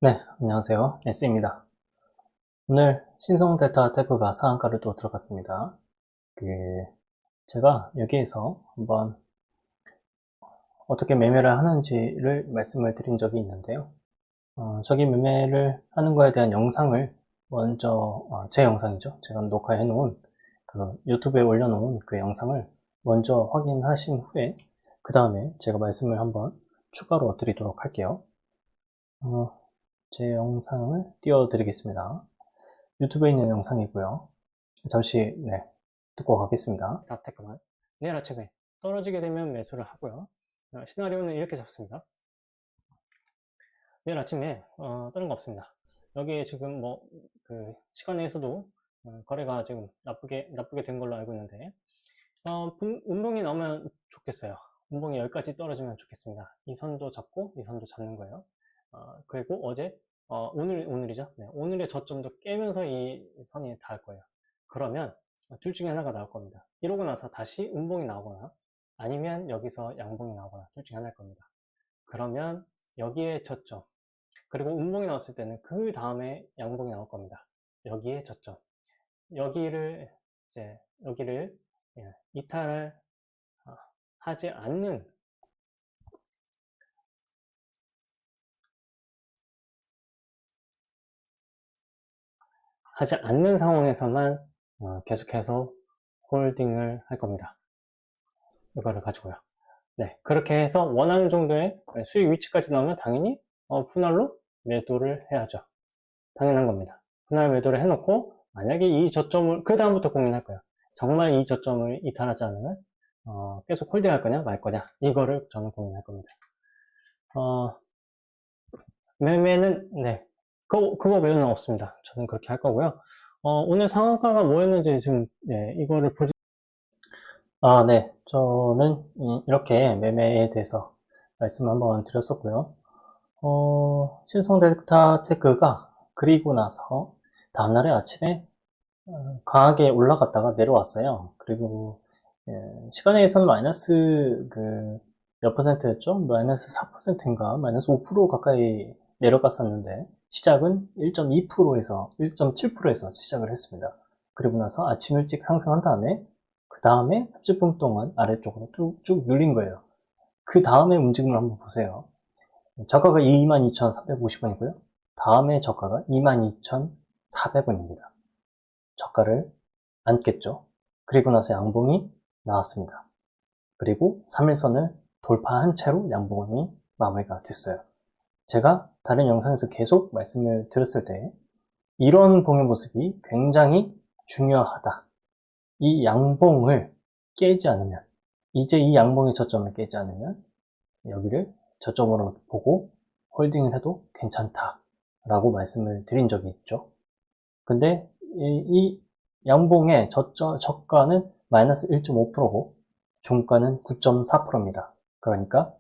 네, 안녕하세요. S입니다. 오늘 신성 델타 테크가 상한가를 또 들어갔습니다. 제가 여기에서 한번 어떻게 매매를 하는지를 말씀을 드린 적이 있는데요. 저기 매매를 하는 거에 대한 영상을 먼저, 제 영상이죠. 제가 녹화해 놓은 유튜브에 올려놓은 그 영상을 먼저 확인하신 후에 그 다음에 제가 말씀을 한번 추가로 드리도록 할게요. 제 영상을 띄워드리겠습니다. 유튜브에 있는 영상이고요. 잠시 듣고 가겠습니다. 다테크만 내일 아침에 떨어지게 되면 매수를 하고요. 시나리오는 이렇게 잡습니다. 내일 아침에 다른 거 없습니다. 여기 지금 시간 내에서도 거래가 지금 나쁘게 된 걸로 알고 있는데 운봉이 나오면 좋겠어요. 운봉이 여기까지 떨어지면 좋겠습니다. 이 선도 잡고 이 선도 잡는 거예요. 그리고 어제 오늘이죠. 네, 오늘의 저점도 깨면서 이 선이 닿을 거예요. 그러면 둘 중에 하나가 나올 겁니다. 이러고 나서 다시 운봉이 나오거나 아니면 여기서 양봉이 나오거나 둘 중에 하나일 겁니다. 그러면 여기에 저점, 그리고 운봉이 나왔을 때는 그 다음에 양봉이 나올 겁니다. 여기에 저점, 여기를 이탈을 하지 않는 상황에서만 계속해서 홀딩을 할 겁니다. 이거를 가지고요. 네, 그렇게 해서 원하는 정도의 수익 위치까지 나오면 당연히 분할로 매도를 해야죠. 당연한 겁니다. 분할 매도를 해놓고 만약에 이 저점을 그 다음부터 고민할 거예요. 정말 이 저점을 이탈하지 않으면 계속 홀딩할 거냐 말 거냐 이거를 저는 고민할 겁니다. 매매는 그거 외에는 없습니다. 저는 그렇게 할 거고요. 오늘 상한가가 뭐였는지 지금 이거를 보지. 네, 저는 이렇게 매매에 대해서 말씀 한번 드렸었고요. 신성 델타 테크가 그리고 나서 다음날에 아침에 강하게 올라갔다가 내려왔어요. 그리고 시간에서는 마이너스 몇 퍼센트였죠? 마이너스 4%인가 마이너스 5% 가까이 내려갔었는데 시작은 1.2%에서 1.7%에서 시작을 했습니다. 그리고 나서 아침 일찍 상승한 다음에 그 다음에 30분 동안 아래쪽으로 쭉 눌린 거예요. 그 다음에 움직임을 한번 보세요. 저가가 22,350원이고요. 다음에 저가가 22,400원입니다. 저가를 안 깼죠. 그리고 나서 양봉이 나왔습니다. 그리고 3일선을 돌파한 채로 양봉이 마무리가 됐어요. 제가 다른 영상에서 계속 말씀을 드렸을 때 이런 봉의 모습이 굉장히 중요하다. 이 양봉을 깨지 않으면, 이제 이 양봉의 저점을 깨지 않으면 여기를 저점으로 보고 홀딩을 해도 괜찮다 라고 말씀을 드린 적이 있죠. 근데 이 양봉의 저가는 마이너스 1.5%고 종가는 9.4%입니다. 그러니까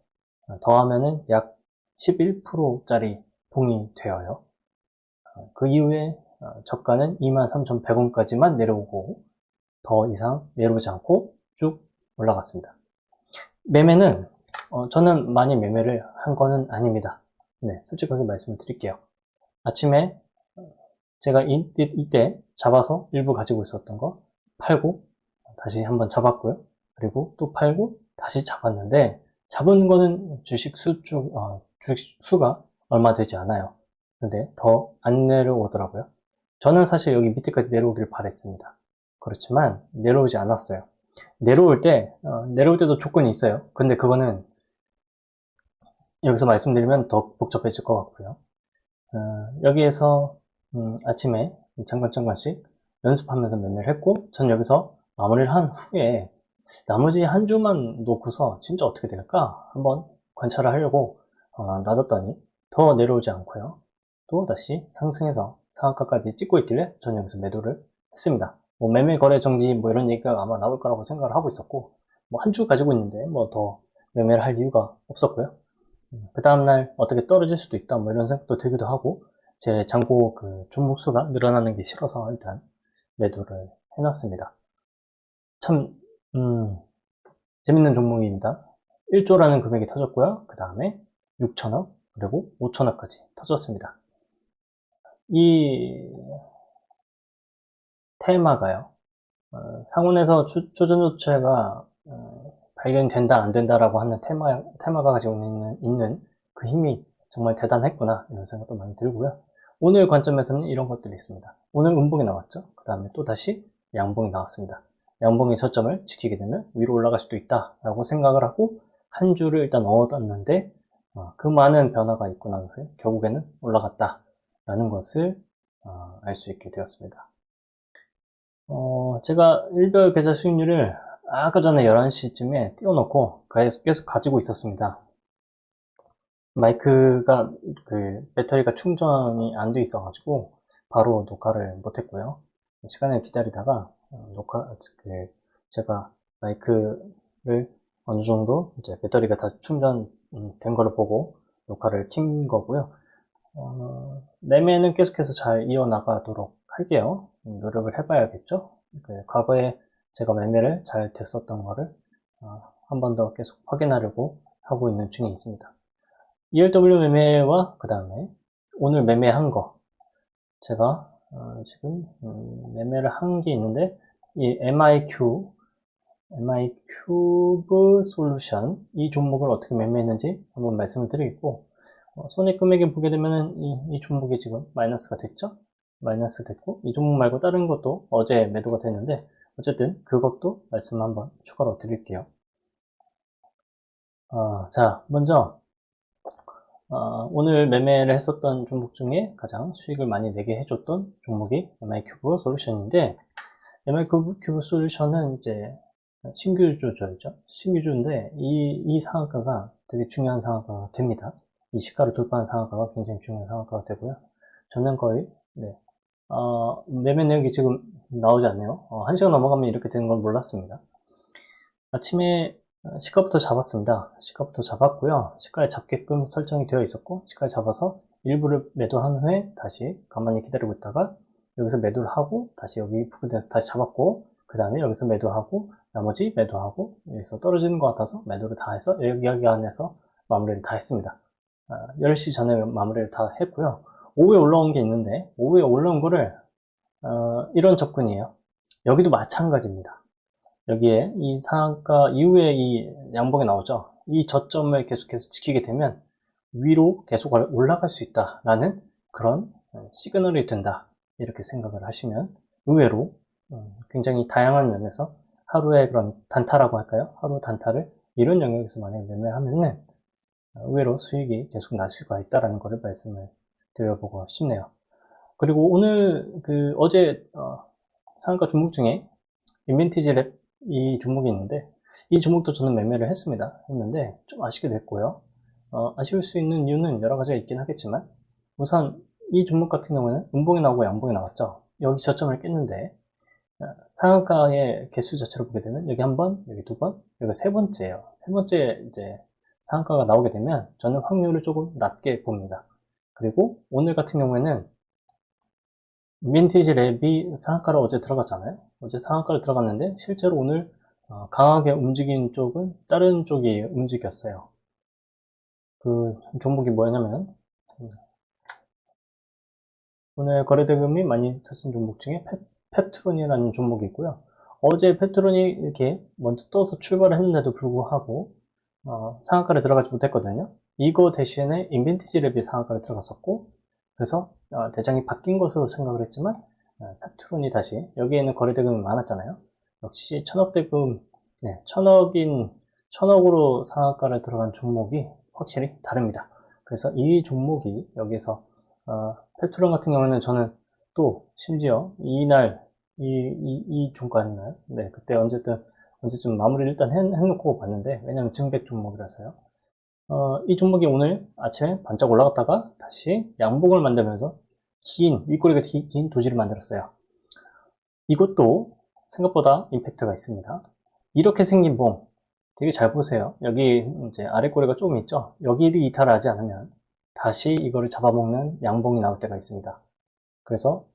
더하면은 약 11%짜리 봉이 되어요. 그 이후에 저가는 23,100원까지만 내려오고 더 이상 내려오지 않고 쭉 올라갔습니다. 매매는 저는 많이 매매를 한 거는 아닙니다. 네, 솔직하게 말씀을 드릴게요. 아침에 제가 이때 잡아서 일부 가지고 있었던 거 팔고 다시 한번 잡았고요. 그리고 또 팔고 다시 잡았는데 잡은 거는 주식 수가 얼마 되지 않아요. 근데 더 안 내려오더라고요. 저는 사실 여기 밑에까지 내려오길 바랬습니다. 그렇지만 내려오지 않았어요. 내려올 때도 조건이 있어요. 근데 그거는 여기서 말씀드리면 더 복잡해질 것 같고요. 여기에서 아침에 잠깐씩 연습하면서 매매를 했고 전 여기서 마무리를 한 후에 나머지 한 주만 놓고서 진짜 어떻게 될까 한번 관찰을 하려고 놔뒀더니 더 내려오지 않고요. 또 다시 상승해서 상한가까지 찍고 있길래 전 여기서 매도를 했습니다. 매매 거래 정지 이런 얘기가 아마 나올 거라고 생각을 하고 있었고 한 주 가지고 있는데 더 매매를 할 이유가 없었고요. 그 다음날 어떻게 떨어질 수도 있다 이런 생각도 들기도 하고 제 잔고 종목 수가 늘어나는 게 싫어서 일단 매도를 해놨습니다. 참 재밌는 종목입니다. 1조라는 금액이 터졌고요. 그 다음에 6천억 그리고 5천억까지 터졌습니다. 이 테마가요. 상온에서 조전조체가 발견된다 안 된다라고 하는 테마가 가지고 있는 그 힘이 정말 대단했구나 이런 생각도 많이 들고요. 오늘 관점에서는 이런 것들이 있습니다. 오늘 음봉이 나왔죠. 그 다음에 또 다시 양봉이 나왔습니다. 양봉의 저점을 지키게 되면 위로 올라갈 수도 있다 라고 생각을 하고 한 주를 일단 얻었는데 그 많은 변화가 있고 난 후에 결국에는 올라갔다 라는 것을 알 수 있게 되었습니다. 제가 일별 계좌 수익률을 아까 전에 11시쯤에 띄워놓고 계속 가지고 있었습니다. 마이크가 배터리가 충전이 안 돼 있어가지고 바로 녹화를 못했고요. 시간을 기다리다가 제가 마이크를 어느 정도 이제 배터리가 다 충전된 거를 보고 녹화를 킨 거고요. 매매는 계속해서 잘 이어나가도록 할게요. 노력을 해봐야겠죠. 과거에 제가 매매를 잘 됐었던 거를 한 번 더 계속 확인하려고 하고 있는 중에 있습니다. ERW 매매와 그 다음에 오늘 매매한 거 제가 지금 매매를 한 게 있는데 이 MICube 솔루션 이 종목을 어떻게 매매했는지 한번 말씀을 드리겠고 손익 금액을 보게 되면 이 종목이 지금 마이너스가 됐죠. 마이너스 됐고 이 종목 말고 다른 것도 어제 매도가 됐는데 어쨌든 그것도 말씀 한번 추가로 드릴게요. 자 먼저 오늘 매매를 했었던 종목 중에 가장 수익을 많이 내게 해줬던 종목이 MICube 솔루션인데 MICube 솔루션은 이제 신규주죠. 신규주인데 이 상한가가 되게 중요한 상한가가 됩니다. 이 시가를 돌파한 상한가가 굉장히 중요한 상한가가 되고요. 저는 거의 매매 내역이 지금 나오지 않네요. 1시간 넘어가면 이렇게 되는 걸 몰랐습니다. 아침에 시가부터 잡았습니다. 시가부터 잡았고요. 시가에 잡게끔 설정이 되어 있었고 시가에 잡아서 일부를 매도한 후에 다시 가만히 기다리고 있다가 여기서 매도를 하고 다시 여기 부근에서 다시 잡았고 그 다음에 여기서 매도하고 나머지 매도하고 여기서 떨어지는 것 같아서 매도를 다 해서 여기 안에서 마무리를 다 했습니다. 10시 전에 마무리를 다 했고요. 오후에 올라온 게 있는데 오후에 올라온 거를 이런 접근이에요. 여기도 마찬가지입니다. 여기에 이 상한가 이후에 이 양봉이 나오죠. 이 저점을 계속해서 지키게 되면 위로 계속 올라갈 수 있다라는 그런 시그널이 된다. 이렇게 생각을 하시면 의외로 굉장히 다양한 면에서 하루의 그런 단타라고 할까요? 하루 단타를 이런 영역에서 만약에 매매하면은 의외로 수익이 계속 날 수가 있다라는 것을 말씀을 드려보고 싶네요. 그리고 오늘 어제 상한가 종목 중에 인벤티지 랩 이 종목이 있는데 이 종목도 저는 매매를 했는데 좀 아쉽게 됐고요. 아쉬울 수 있는 이유는 여러 가지가 있긴 하겠지만 우선 이 종목 같은 경우는 음봉이 나오고 양봉이 나왔죠. 여기 저점을 깼는데 상한가의 개수 자체를 보게 되면 여기 한 번, 여기 두 번, 여기 세 번째예요. 세 번째 이제 상한가가 나오게 되면 저는 확률을 조금 낮게 봅니다. 그리고 오늘 같은 경우에는 인벤티지 랩이 상한가를 어제 들어갔잖아요. 어제 상한가를 들어갔는데 실제로 오늘 강하게 움직인 쪽은 다른 쪽이 움직였어요. 그 종목이 뭐냐면 오늘 거래대금이 많이 터진 종목 중에 페트론이라는 종목이 있고요. 어제 페트론이 이렇게 먼저 떠서 출발을 했는데도 불구하고 상한가를 들어가지 못했거든요. 이거 대신에 인벤티지 랩이 상한가를 들어갔었고 그래서 대장이 바뀐 것으로 생각을 했지만 페트론이 다시 여기에는 거래대금이 많았잖아요. 역시 천억대금, 천억으로 상한가를 들어간 종목이 확실히 다릅니다. 그래서 이 종목이 여기서 페트론 같은 경우는 저는 또 심지어 이날 이 종가였나요? 네, 그때 언제쯤 마무리를 일단 해놓고 봤는데 왜냐면 증백 종목이라서요. 이 종목이 오늘 아침에 반짝 올라갔다가 다시 양봉을 만들면서 윗꼬리가 긴 도지를 만들었어요. 이것도 생각보다 임팩트가 있습니다. 이렇게 생긴 봉 되게 잘 보세요. 여기 이제 아래 꼬리가 조금 있죠. 여기를 이탈을 하지 않으면 다시 이거를 잡아먹는 양봉이 나올 때가 있습니다. 그래서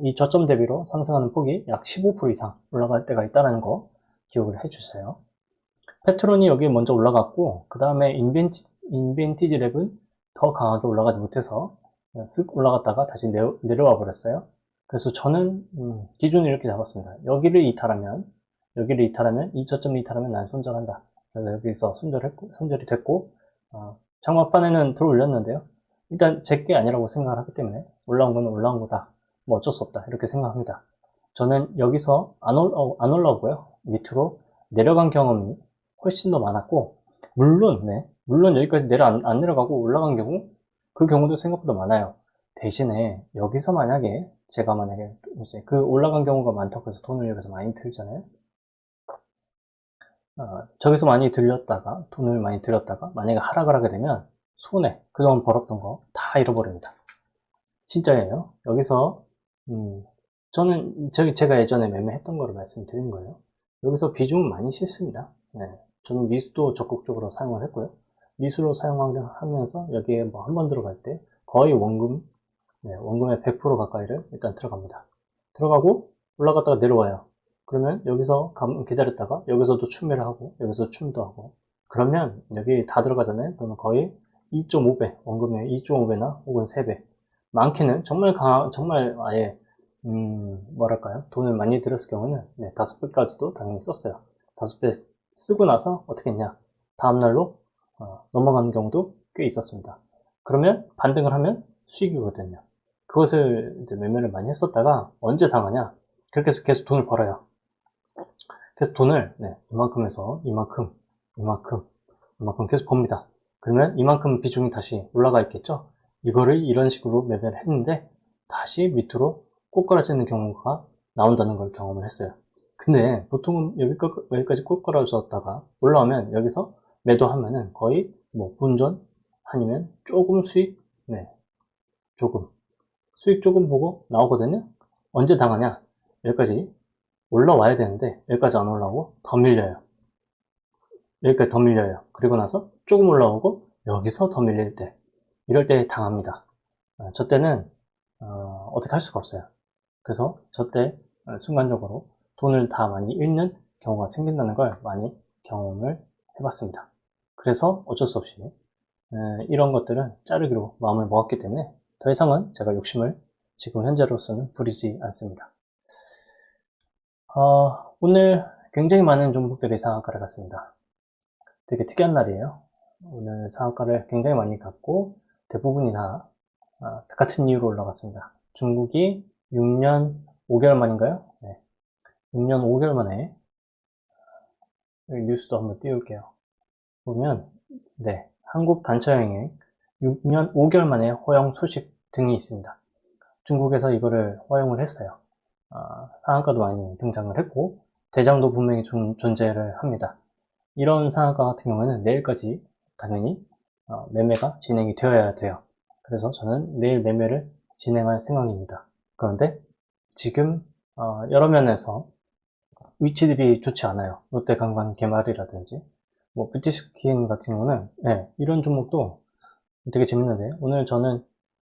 이 저점 대비로 상승하는 폭이 약 15% 이상 올라갈 때가 있다는 거 기억을 해주세요. 페트론이 여기에 먼저 올라갔고 그 다음에 인벤티지 랩은 더 강하게 올라가지 못해서 쓱 올라갔다가 다시 내려와 버렸어요. 그래서 저는 기준을 이렇게 잡았습니다. 여기를 이탈하면 이 저점을 이탈하면 난 손절한다. 그래서 여기서 손절이 됐고 장막판에는 들어 올렸는데요. 일단 제게 아니라고 생각을 하기 때문에 올라온 거는 올라온 거다. 뭐 어쩔 수 없다. 이렇게 생각합니다. 저는 여기서 안 올라오고요. 밑으로 내려간 경험이 훨씬 더 많았고, 물론 여기까지 안 내려가고 올라간 경우, 그 경우도 생각보다 많아요. 대신에 여기서 제가 만약에 이제 그 올라간 경우가 많다고 해서 돈을 여기서 많이 들잖아요. 저기서 돈을 많이 들였다가 만약에 하락을 하게 되면 그동안 벌었던 거 다 잃어버립니다. 진짜예요. 여기서 제가 예전에 매매했던 거를 말씀드린 거예요. 여기서 비중은 많이 싫습니다. 네. 저는 미수도 적극적으로 사용을 했고요. 미수로 사용하면서 여기에 뭐 한 번 들어갈 때 거의 원금의 100% 가까이를 일단 들어갑니다. 들어가고 올라갔다가 내려와요. 그러면 여기서 기다렸다가 여기서도 추매를 하고 여기서 추매도 하고 그러면 여기 다 들어가잖아요. 그러면 거의 2.5배, 원금의 2.5배나 혹은 3배. 많게는 정말 아예 뭐랄까요? 돈을 많이 들였을 경우는 5배까지도 당연히 썼어요. 5배 쓰고 나서 어떻게 했냐? 다음날로 넘어가는 경우도 꽤 있었습니다. 그러면 반등을 하면 수익이거든요. 그것을 이제 매매를 많이 했었다가 언제 당하냐? 그렇게 해서 계속 돈을 벌어요. 그래서 돈을 이만큼에서 이만큼 계속 법니다. 그러면 이만큼 비중이 다시 올라가 있겠죠? 이거를 이런 식으로 매매를 했는데 다시 밑으로 꼬꾸라지는 경우가 나온다는 걸 경험을 했어요. 근데 보통은 여기까지 꼬꾸라졌다가 올라오면 여기서 매도하면은 거의 뭐 본전 아니면 조금 수익 조금 보고 나오거든요. 언제 당하냐? 여기까지 올라와야 되는데 여기까지 안 올라오고 더 밀려요. 여기까지 더 밀려요. 그리고 나서 조금 올라오고 여기서 더 밀릴 때 이럴 때 당합니다. 저 때는 어떻게 할 수가 없어요. 그래서 저 때 순간적으로 돈을 다 많이 잃는 경우가 생긴다는 걸 많이 경험을 해봤습니다. 그래서 어쩔 수 없이 이런 것들은 자르기로 마음을 먹었기 때문에 더 이상은 제가 욕심을 지금 현재로서는 부리지 않습니다. 오늘 굉장히 많은 종목들이 상한가를 갔습니다. 되게 특이한 날이에요. 오늘 상한가를 굉장히 많이 갔고 대부분이 다 같은 이유로 올라갔습니다. 중국이 6년 5개월 만인가요? 네. 6년 5개월 만에 여기 뉴스도 한번 띄울게요. 보면 한국 단체 여행 6년 5개월 만에 허용 소식 등이 있습니다. 중국에서 이거를 허용을 했어요. 상한가도 많이 등장을 했고 대장도 분명히 존재를 합니다. 이런 상한가 같은 경우에는 내일까지 당연히 매매가 진행이 되어야 돼요. 그래서 저는 내일 매매를 진행할 생각입니다. 그런데 지금 여러 면에서 위치들이 좋지 않아요. 롯데관광 개말이라든지 뭐 뷰티스킨 같은 경우는 이런 종목도 되게 재밌는데 오늘 저는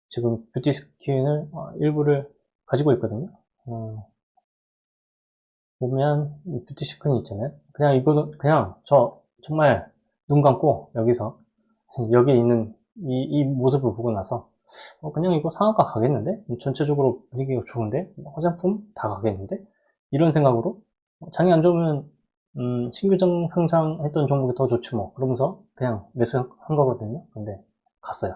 지금 뷰티스킨을 일부를 가지고 있거든요. 보면 이 뷰티스킨이 있잖아요. 그냥 이거도 그냥 저 정말 눈 감고 여기서 여기 있는 이 모습을 보고 나서 그냥 이거 상한가 가겠는데? 전체적으로 분위기가 좋은데? 화장품 다 가겠는데? 이런 생각으로 장이 안 좋으면 신규정 상장했던 종목이 더 좋지 뭐 그러면서 그냥 매수한 거거든요. 근데 갔어요.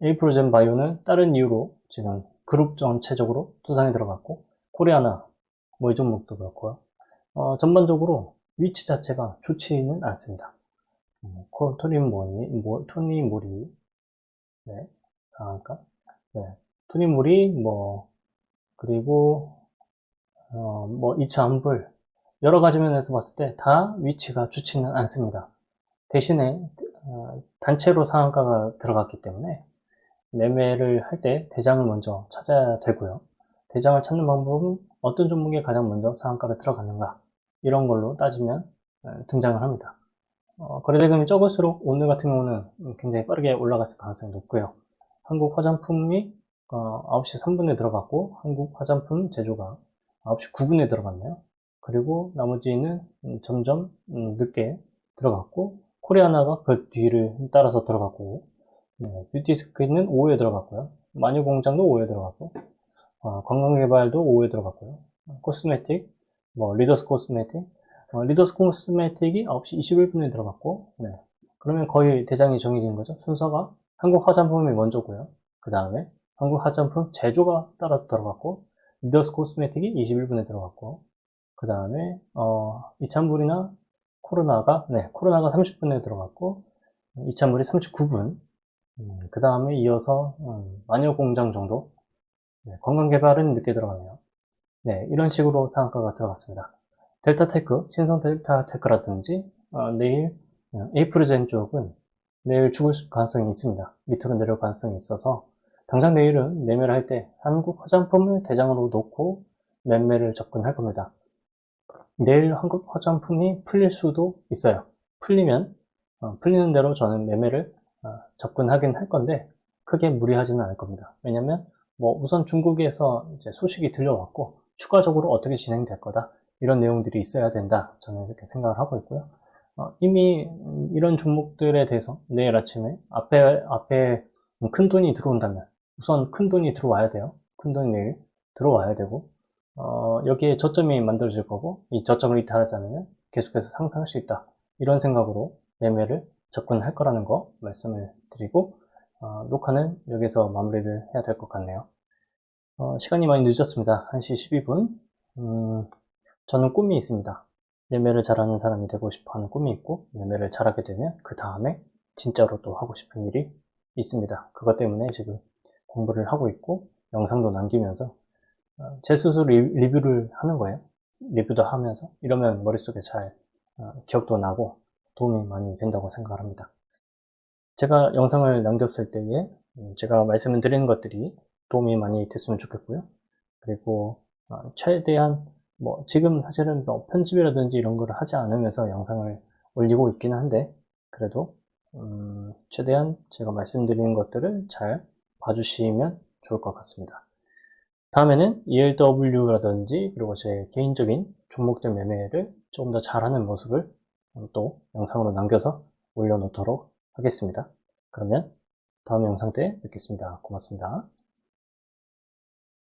에이프로젠 바이오는 다른 이유로 지금 그룹 전체적으로 투상에 들어갔고 코리아나 뭐 이 종목도 그렇고요. 전반적으로 위치 자체가 좋지는 않습니다. 토니모리 상한가 토니모리 그리고 이차한불 여러 가지 면에서 봤을 때 다 위치가 좋지는 않습니다. 대신에 단체로 상한가가 들어갔기 때문에 매매를 할 때 대장을 먼저 찾아야 되고요. 대장을 찾는 방법은 어떤 종목에 가장 먼저 상한가가 들어갔는가 이런 걸로 따지면 등장을 합니다. 거래대금이 적을수록 오늘 같은 경우는 굉장히 빠르게 올라갔을 가능성이 높고요. 한국 화장품이 9시 3분에 들어갔고 한국 화장품 제조가 9시 9분에 들어갔네요. 그리고 나머지는 점점 늦게 들어갔고 코리아나가 그 뒤를 따라서 들어갔고 네, 뷰티스크는 5에 들어갔고요. 마녀공장도 5에 들어갔고, 관광개발도 5에 들어갔고요. 코스메틱, 리더스 코스메틱, 리더스 코스메틱이 9시 21분에 들어갔고, 네. 그러면 거의 대장이 정해진 거죠. 순서가 한국 화장품이 먼저고요. 그 다음에 한국 화장품 제조가 따라서 들어갔고, 리더스 코스메틱이 21분에 들어갔고, 그 다음에 이찬물이나 코로나가 30분에 들어갔고, 이찬물이 39분, 그 다음에 이어서 마녀공장 정도, 네, 관광개발은 늦게 들어가네요. 네, 이런 식으로 상한가가 들어갔습니다. 델타테크, 신성 델타테크라든지 내일 에이프르젠 쪽은 내일 죽을 가능성이 있습니다. 밑으로 내려올 가능성이 있어서 당장 내일은 매매를 할 때 한국 화장품을 대장으로 놓고 매매를 접근할 겁니다. 내일 한국 화장품이 풀릴 수도 있어요. 풀리면 풀리는 대로 저는 매매를 접근하긴 할 건데 크게 무리하지는 않을 겁니다. 왜냐면 우선 중국에서 이제 소식이 들려왔고 추가적으로 어떻게 진행될 거다 이런 내용들이 있어야 된다 저는 이렇게 생각을 하고 있고요. 이미 이런 종목들에 대해서 내일 아침에 앞에 큰 돈이 들어온다면 우선 큰 돈이 들어와야 돼요. 큰 돈이 내일 들어와야 되고 여기에 저점이 만들어질 거고 이 저점을 이탈하지 않으면 계속해서 상승할 수 있다 이런 생각으로 매매를 접근할 거라는 거 말씀을 드리고 녹화는 여기서 마무리를 해야 될 것 같네요. 시간이 많이 늦었습니다. 1시 12분. 저는 꿈이 있습니다. 매매를 잘하는 사람이 되고 싶어 하는 꿈이 있고 매매를 잘하게 되면 그 다음에 진짜로 또 하고 싶은 일이 있습니다. 그것 때문에 지금 공부를 하고 있고 영상도 남기면서 제 스스로 리뷰를 하는 거예요. 리뷰도 하면서 이러면 머릿속에 잘 기억도 나고 도움이 많이 된다고 생각을 합니다. 제가 영상을 남겼을 때에 제가 말씀을 드리는 것들이 도움이 많이 됐으면 좋겠고요. 그리고 최대한 지금 사실은 편집이라든지 이런 걸 하지 않으면서 영상을 올리고 있기는 한데 그래도 최대한 제가 말씀드리는 것들을 잘 봐주시면 좋을 것 같습니다. 다음에는 ELW라든지 그리고 제 개인적인 종목들 매매를 조금 더 잘하는 모습을 또 영상으로 남겨서 올려놓도록 하겠습니다. 그러면 다음 영상 때 뵙겠습니다. 고맙습니다.